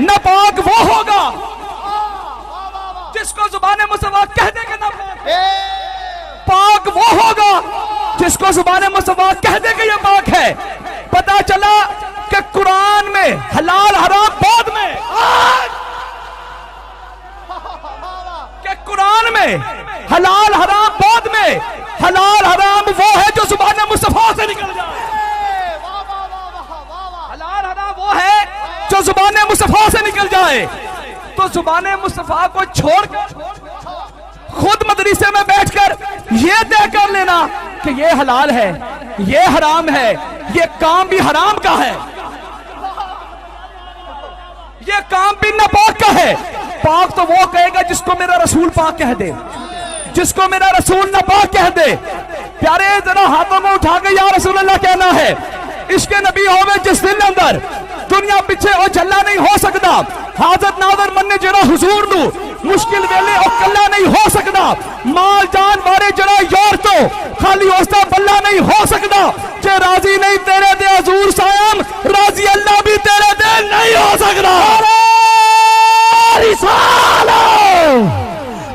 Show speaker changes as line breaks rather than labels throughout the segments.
ناپاک وہ ہوگا جس کو زبان مصطفیٰ کہہ دے کہ ناپاک ہے، پاک وہ ہوگا جس کو زبان مصطفیٰ کہہ دے کہ یہ پاک ہے۔ پتا چلا کہ قرآن میں حلال حرام بعد میں، کہ قرآن میں حلال حرام بعد میں، حلال حرام وہ ہے جو زبان مصطفیٰ سے نکل جائے، حلال حرام وہ ہے جو زبان مصطفیٰ سے نکل جائے۔ تو زبان مصطفیٰ کو چھوڑ کر خود مدرسے میں بیٹھ کر یہ طے کر لینا کہ یہ حلال ہے، یہ حرام ہے، یہ کام بھی حرام کا ہے، یہ کام بھی ناپاک کا ہے۔ پاک تو وہ کہے گا جس کو میرا رسول پاک کہہ دے، جس کو میرا رسول ناپاک کہہ دے۔ پیارے ذرا ہاتھوں میں اٹھا کے یا رسول اللہ کہنا ہے۔ عشق نبی ہوئے جس دن اندر دنیا پیچھے اور جھلا نہیں ہو سکتا، حاضر ناظر مننے جڑا حضور نو مشکل ویلے اور کلا نہیں ہو سکتا، مال جان بارے جڑا یار تو خالی ہوستا بلا نہیں ہو سکتا، جے راضی نہیں تیرے دے حضور سائم راضی اللہ بھی تیرے دے نہیں ہو سکتا۔
رسالہ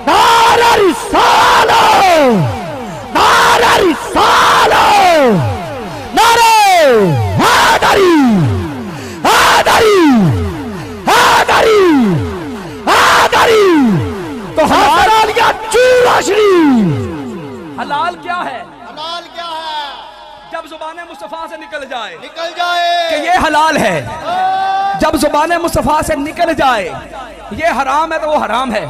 نعرہ رسالہ نعرہ رسالہ نعرہ حیدری حیدری حیدری حیدری۔
تو
حیدر علیہ چورا شریف۔
حلال کیا ہے؟
حلال کیا ہے؟
جب زبان مصطفیٰ سے نکل جائے
نکل جائے
کہ یہ حلال ہے، جب زبان مصطفیٰ سے نکل جائے یہ حرام ہے تو وہ حرام ہے۔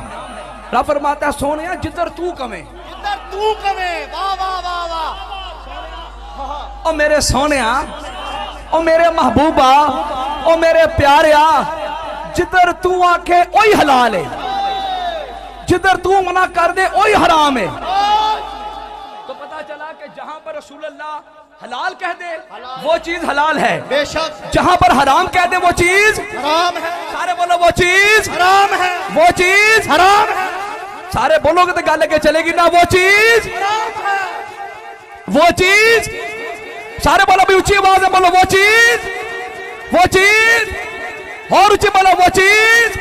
رب فرماتا ہے سونیا جدھر تو کمیں،
ادھر تو کمیں، واہ واہ واہ واہ۔
او میرے سونیا، او میرے محبوبہ، او میرے پیاریا، جدھر تو آکھے اوہی حلال ہے، جدھر تو منع کر دے اوہی حرام ہے۔ تو پتا چلا کہ جہاں پر رسول اللہ حلال کہہ دے وہ چیز حلال ہے،
بے شک
جہاں پر حرام کہہ دے وہ چیز
حرام ہے،
سارے بولو وہ چیز
حرام ہے،
وہ چیز
حرام ہے،
سارے بولو گے تو گل لے کے چلے گی نا، وہ چیز
حرام ہے،
وہ چیز سارے بولو بھی اونچی آواز میں بولو وہ چیز، وہ چیز اور اونچی بولو وہ چیز،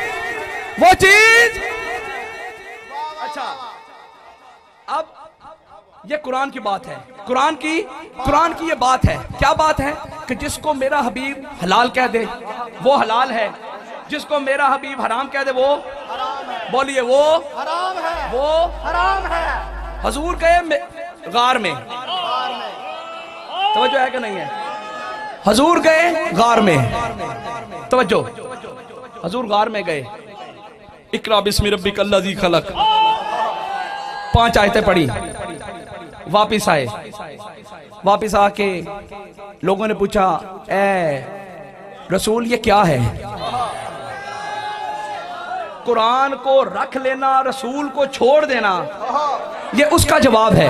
وہ چیز۔ اچھا اب یہ قرآن کی بات ہے، قرآن کی یہ بات ہے، کیا بات ہے کہ جس کو میرا حبیب حلال کہہ دے وہ حلال ہے، جس کو میرا حبیب حرام کہہ دے وہ بولیے وہ
حرام ہے،
وہ
حرام ہے۔
حضور گئے غار میں، توجہ ہے کہ نہیں ہے؟ حضور گئے غار میں، توجہ، حضور غار میں گئے، اقرا بسم ربک الذی خلق، 5 آیتیں پڑھی، واپس آئے، واپس آ کے لوگوں نے پوچھا اے رسول یہ کیا ہے؟ قرآن کو رکھ لینا، رسول کو چھوڑ دینا، یہ اس کا جواب ہے۔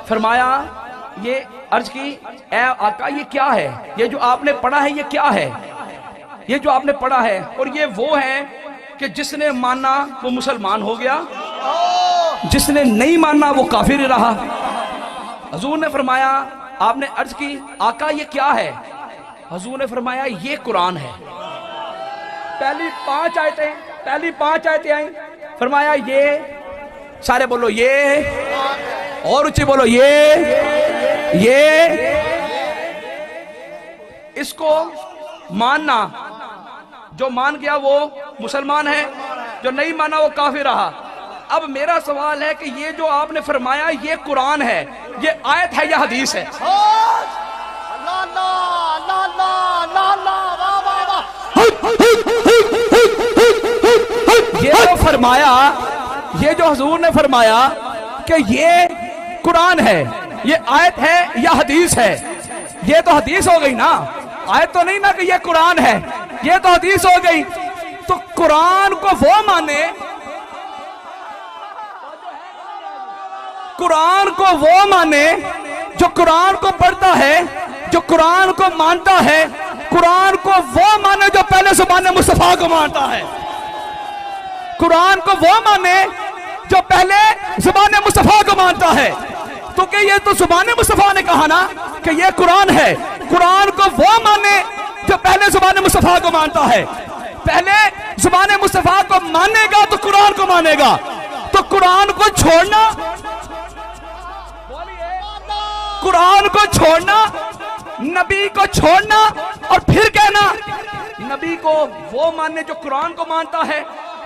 فرمایا یہ عرض کی اے آقا یہ کیا ہے؟ یہ جو آپ نے پڑھا ہے یہ کیا ہے؟ یہ جو آپ نے پڑھا ہے اور یہ وہ ہے کہ جس نے مانا وہ مسلمان ہو گیا، جس نے نہیں مانا وہ کافر رہا۔ حضور نے فرمایا، آپ نے عرض کی آقا یہ کیا ہے؟ حضور نے فرمایا یہ قرآن ہے۔ پہلی 5 آیتیں آئیں، فرمایا یہ، سارے بولو یہ اور اونچی بولو یہ اس کو ماننا، جو مان گیا وہ مسلمان ہے، جو نہیں مانا وہ کافر رہا۔ اب میرا سوال ہے کہ یہ جو آپ نے فرمایا یہ قرآن ہے، یہ آیت ہے یا حدیث ہے؟
اللہ اللہ اللہ اللہ اللہ واہ واہ واہ۔
یہ جو فرمایا، یہ جو حضور نے فرمایا کہ یہ قرآن ہے، یہ آیت ہے یا حدیث ہے؟ یہ تو حدیث ہو گئی نا، آیت تو نہیں نا کہ یہ قرآن ہے، یہ تو حدیث ہو گئی۔ تو قرآن کو وہ مانے، قرآن کو وہ مانے جو قرآن کو پڑھتا ہے، جو قرآن کو مانتا ہے، قرآن کو وہ مانے جو پہلے زبان مصطفیٰ کو مانتا ہے، قرآن کو وہ مانے جو پہلے زبان مصطفیٰ کو مانتا ہے۔ تو کہ یہ تو زبان مصطفیٰ نے کہا نا کہ یہ قرآن ہے، قرآن کو وہ مانے جو پہلے زبان مصطفیٰ کو مانتا ہے. پہلے زبان مصطفیٰ کو مانے گا تو قرآن کو مانے گا. تو قرآن کو چھوڑنا، قرآن کو چھوڑنا، نبی کو چھوڑنا اور پھر کہنا نبی کو وہ ماننے جو قرآن کو مانتا ہے،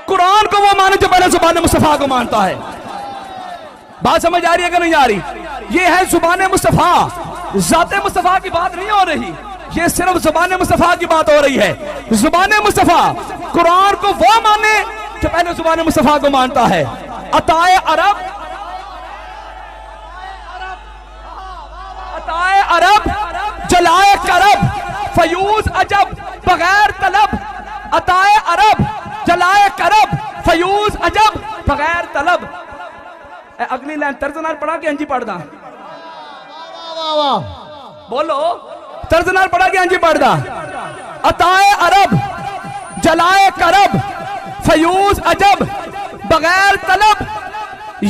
قرآن کو وہ مانے جو پہلے زبان مصطفیٰ کو مانتا ہے. بات سمجھ آ رہی ہے کہ نہیں آ رہی؟ یہ ہے زبان مصطفیٰ. ذات مصطفیٰ کی بات نہیں ہو رہی، یہ صرف زبان مصطفیٰ کی بات ہو رہی ہے. زبان مصطفیٰ قرآن کو وہ مانے جو پہلے زبان مصطفیٰ کو مانتا ہے. عطائے عرب، عطائے عرب، جلائے کرب، فیوز عجب، بغیر طلب. عطائے عرب، جلائے کرب، فیوز عجب، بغیر طلب. اگلی لائن طرز نال پڑھا کہ انجی پڑھ دا؟ بولو، طرز نال پڑھا کہ انجی پڑھ دا؟ عطائے عرب، جلائے کرب، فیوز عجب، بغیر طلب.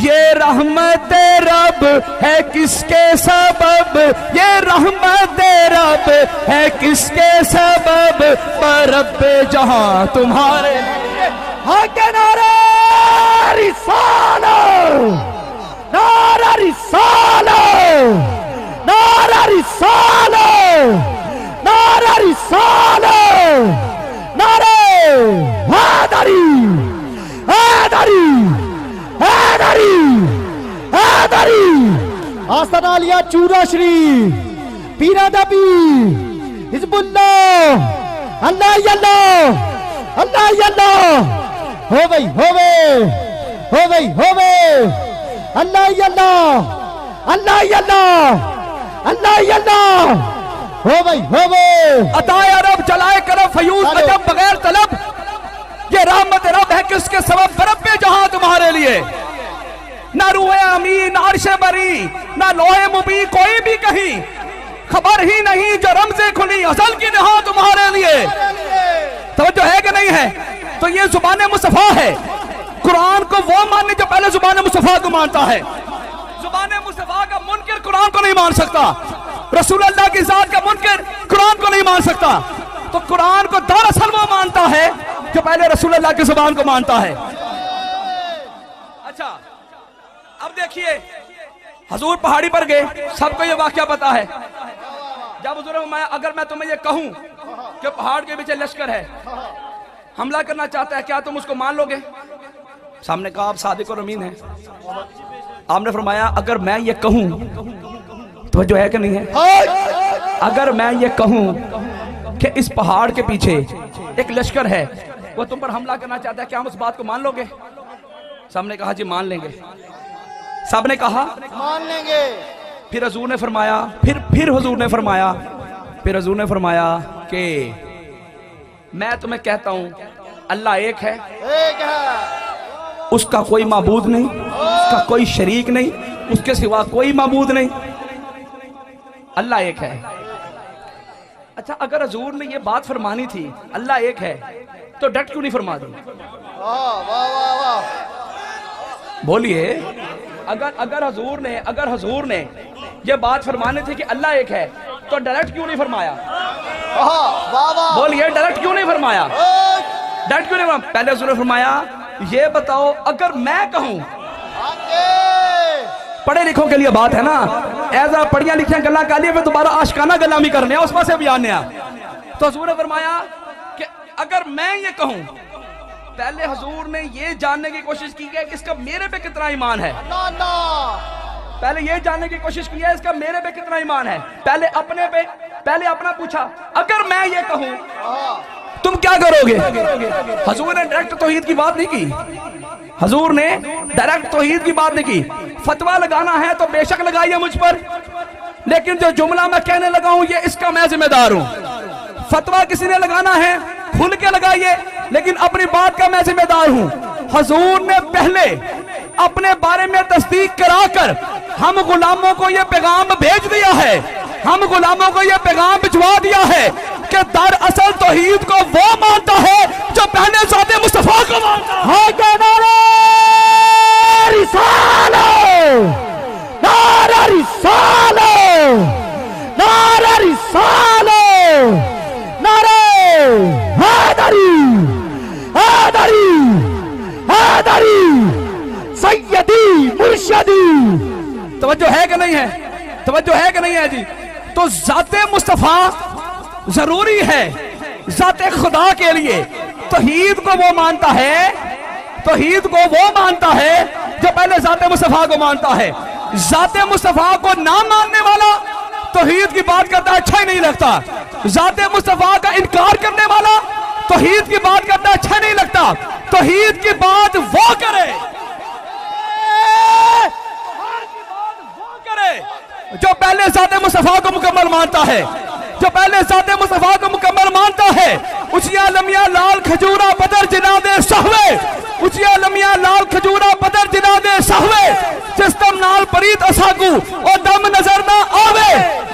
یہ رحمت رب ہے کس کے سبب، یہ رحمت رب ہے کس کے سبب، رب جہاں تمہارے حق نعرہ رسالت، نعرہ رسالت، نعرہ رسالت، نعرہ رسالت، نعرہ حیدری، حیدری، حیدری، حیدری. آستانہ عالیہ چورا شریف، پیرہ دا پیر، حزب اللہ، اللہ یا اللہ، اللہ یا اللہ. ہو گئی، ہو گئی، ہو گئی، ہو گئی. اللہ یا اللہ، اللہ یا اللہ، اللہ یا اللہ. ہو گئی، ہو گئی. عطائے عرب، جلائے کرب، فیوز عجب، بغیر طلب. یہ رحمت رب ہے کس کے سبب، رب جہاں تمہارے لیے. نہ روح امین، نہ عرش بری، نہ لوح مبین، کوئی بھی کہیں خبر ہی نہیں جو رمزیں کھلی ازل کی نہا تمہارے لیے. توجہ ہے کہ نہیں ہے؟ تو یہ زبان مصطفیٰ ہے. قرآن کو وہ ماننے جو پہلے زبان مصطفیٰ کو مانتا ہے. زبان مصطفیٰ کا منکر قرآن کو نہیں مان سکتا. رسول اللہ کی ذات کا منکر قرآن کو نہیں مان سکتا. تو قرآن کو دراصل وہ مانتا ہے جو پہلے رسول اللہ کی زبان کو مانتا ہے. اچھا اب دیکھیے، حضور پہاڑی پر گئے، سب کو یہ واقعہ پتا ہے. جب حضور فرمایا اگر میں تمہیں یہ کہوں کہ پہاڑ کے پیچھے لشکر ہے، حملہ کرنا چاہتا ہے، کیا تم اس کو مان لو گے؟ سامنے کہا آپ صادق اور امین ہیں. آپ نے فرمایا اگر میں یہ کہوں، تو جو ہے کہ نہیں ہے، اگر میں یہ کہوں کہ اس پہاڑ کے پیچھے ایک لشکر ہے، وہ تم پر حملہ کرنا چاہتا ہے، کیا ہم اس بات کو مان لو گے؟ سب نے کہا جی مان لیں گے. سب نے کہا
مان لیں گے.
پھر حضور نے فرمایا، پھر حضور نے فرمایا، پھر حضور نے فرمایا کہ میں تمہیں کہتا ہوں اللہ ایک ہے،
ایک ہے،
اس کا کوئی معبود نہیں، اس کا کوئی شریک نہیں، اس کے سوا کوئی معبود نہیں، اللہ ایک ہے. اچھا اگر حضور نے یہ بات فرمانی تھی اللہ ایک ہے تو ڈٹ کیوں نہیں فرما دی؟
واہ واہ واہ واہ.
بولیے، اگر حضور نے یہ بات فرمانی تھی کہ اللہ ایک ہے تو ڈائریکٹ کیوں نہیں فرمایا؟ بولیے ڈائریکٹ کیوں نہیں فرمایا؟ ڈائریکٹ کیوں نہیں فرمایا؟ پہلے حضور نے فرمایا یہ بتاؤ اگر میں کہوں، پڑھے لکھوں کے لیے بات ہے نا، ایسا پڑھیاں لکھیاں گلاں کر لیے پھر دوبارہ عاشقانہ گلامی کرنے اس پاس سے بھی آنے. تو حضور نے فرمایا کہ اگر میں یہ کہوں، پہلے حضور نے یہ جاننے کی کوشش کی ہے کہ اس کا میرے پہ کتنا ایمان ہے. پہلے یہ جاننے کی کوشش کی ہے اس کا میرے پہ کتنا ایمان ہے. پہلے اپنا پوچھا اگر میں یہ کہوں تم کیا کرو گے؟ حضور نے ڈائریکٹ توحید کی بات نہیں کی. حضور نے ڈائریکٹ توحید کی بات نہیں کی. فتویٰ لگانا ہے تو بے شک لگائیے مجھ پر، لیکن جو جملہ میں کہنے لگا ہوں یہ اس کا میں ذمہ دار ہوں. فتویٰ کسی نے لگانا ہے کھل کے لگائیے، لیکن اپنی بات کا میں ذمہ دار ہوں. حضور نے پہلے اپنے بارے میں تصدیق کرا کر ہم غلاموں کو یہ پیغام بھیج دیا ہے، ہم غلاموں کو یہ پیغام بھجوا دیا ہے کہ در اصل توحید کو وہ مانتا ہے جو پہلے ذات مصطفیٰ کو مانتا ہے. نعرہ رسالت، نعرہ رسالت، نعرہ رسالت، نعرہ
مرشدی.
توجہ ہے کہ نہیں ہے؟ توجہ ہے کہ نہیں ہے جی؟ تو ذات مصطفیٰ ضروری ہے ذات خدا کے لیے. توحید کو وہ مانتا ہے، توحید کو وہ مانتا ہے جو پہلے ذات مصطفیٰ کو مانتا ہے. ذات مصطفیٰ کو نہ ماننے والا توحید کی بات کرتا ہے اچھا ہی نہیں لگتا. ذات مصطفیٰ کا انکار کرنے والا توحید کی بات کرتا ہے اچھا نہیں لگتا. توحید کی بات وہ کرے، جو پہلے ذات مصطفیٰ کو مکمل مانتا ہے، جو پہلے ذات مصطفیٰ کو مکمل مانتا ہے. اچھی عالمیہ لال کھجورا بدر جناد صحوے، اچھی عالمیہ لال کھجورا بدر جناد صحوے. جستم نال پریت اساگو اور دم نظر نہ آوے،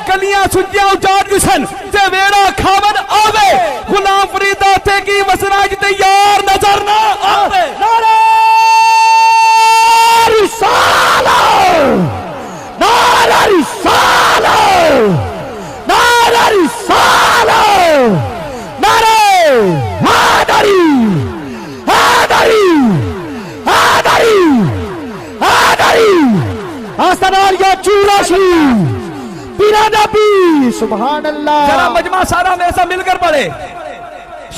گلیاں سجیاں اجاڑ گسن تے ویڑا کھاون آوے. غلام فریدہ تے کی مسراج تیار نظر نہ آوے.
نعرہ رسالت، نعرہ رسالت، نعرہ رسالت، نعرہ حیدری، حیدری، حیدری، حیدری. آستانال یا چورا شریف پیرا نبی. سبحان اللہ.
ذرا مجمع سارا میرے ساتھ مل کر پڑھے.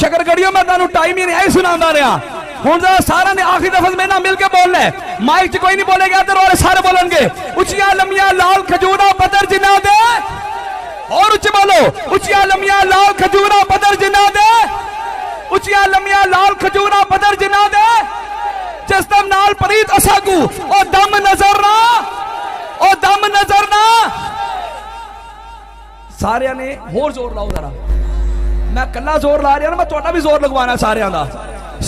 شکر گڑیوں میں تانوں ٹائم ہی نہیں آئی سنا رہا. ہوں ذرا سارا نے آخری لفظ میں نہ مل کے بولنا ہے. مائک کوئی نہیں بولے گا تو اور سارے بولیں گے. اچھیاں لمیاں لال کھجورا بدر جنا دے، اور اچھے بولو. اچھیاں لمیاں لال کھجورا بدر جنا دے، اچھیاں لمیاں لال کھجورا بدر جنا دے. جستم نال پریت اساگو اور دم نظر نہ، اور دم نظر نہ. سارے نے اور زور لاؤ ذرا. میں کلا زور لا رہا نا، میں توڑا بھی زور لگوانا سارے دا.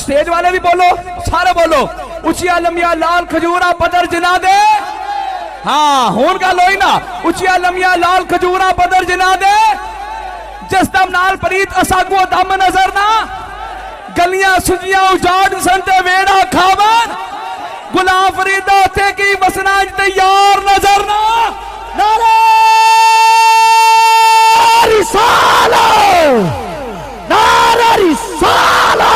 سٹیج والے بھی بولو، سارے بولو. اچھی عالمیہ لال کھجورا بدر جنا دے. ہاں ہون کا لوئی نا. اچھی عالمیہ لال کھجورا بدر جنا دے. جستم نال پریت اساگو دم نظر نہ، گلیاں سجیاں اجاڑ سنتے ویڑا کھاون. غلام فریدہ تے کی مسناج تیار